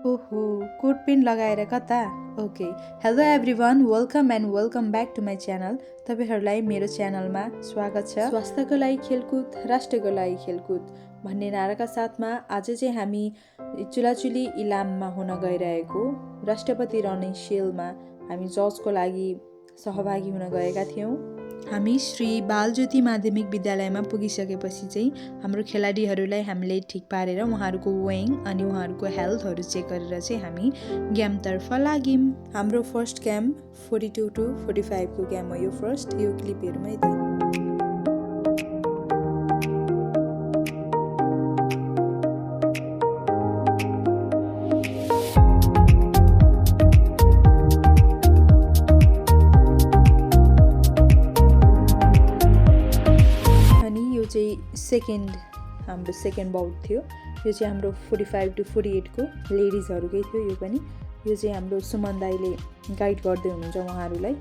ओहो, कोट पेन लगाएर कता? Okay, hello everyone, welcome back to my channel. तपाईँहरूलाई मेरो च्यानलमा स्वागत छ। स्वास्थ्यको लागि खेलकुद, राष्ट्रको लागि खेलकुद भन्ने नाराका साथमा आज चाहिँ हामी चुलाचुली इलाममा हुन गइरहेको राष्ट्रपति रनिङ सेलमा हामी जजको लागि सहभागी हुन गएका थियौँ। हामी श्री बालज्योति माध्यमिक विद्यालयमा पुगिसकेपछि चाहिँ हाम्रो खेलाडीहरूलाई हामीले ठिक पारेर उहाँहरूको वेइङ अनि उहाँहरूको हेल्थहरू चेक गरेर चाहिँ हामी गेमतर्फ लाग्यौँ। हाम्रो फर्स्ट गेम 42 to 45 को गेम हो यो फर्स्ट। यो क्लिपहरूमा यता हाम्रो सेकेन्ड बाउट थियो। यो चाहिँ हाम्रो 45 to 48 को लेडिजहरूकै थियो। यो पनि यो चाहिँ हाम्रो सुमन दाइले गाइड गर्दै हुनुहुन्छ उहाँहरूलाई।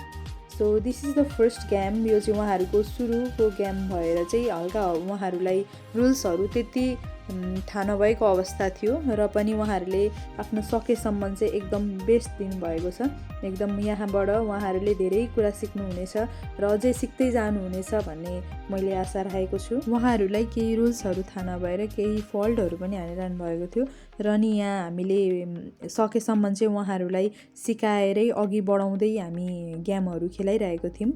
So this is the first game. यो चाहिँ उहाँहरूको सुरुको गेम भएर चाहिँ हल्का उहाँहरूलाई रुल्सहरू त्यति थाहा नभएको अवस्था थियो र पनि उहाँहरूले आफ्नो सकेसम्म चाहिँ एकदम बेस्ट दिनुभएको छ। एकदम यहाँबाट उहाँहरूले धेरै कुरा सिक्नुहुनेछ र अझै सिक्दै जानुहुनेछ भन्ने मैले आशा राखेको छु। उहाँहरूलाई केही रुल्सहरू थाहा नभएर केही फल्टहरू पनि हानिरहनु भएको थियो र नि यहाँ हामीले सकेसम्म चाहिँ उहाँहरूलाई सिकाएरै अघि बढाउँदै हामी गेमहरू खेलाइरहेको थियौँ।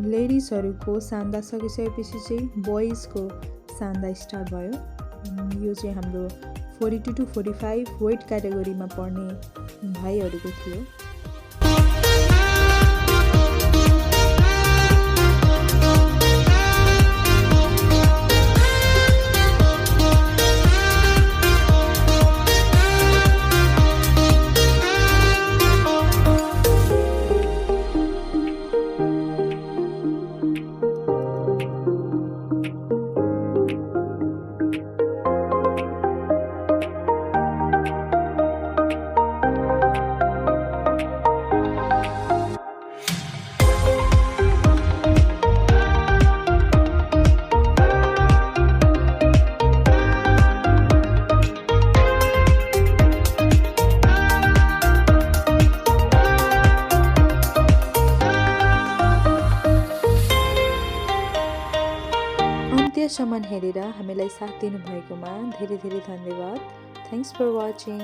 लेडिजहरूको सान्दा सकिसकेपछि चाहिँ बोइजको सान्दा स्टार्ट भयो। यो चाहिँ हाम्रो 42 to 45 वेट क्याटेगोरीमा पर्ने भाइहरूको थियो। अन्त्यसम्म हेरेर हामीलाई साथ दिनुभएकोमा धेरै धेरै धन्यवाद। Thanks for watching.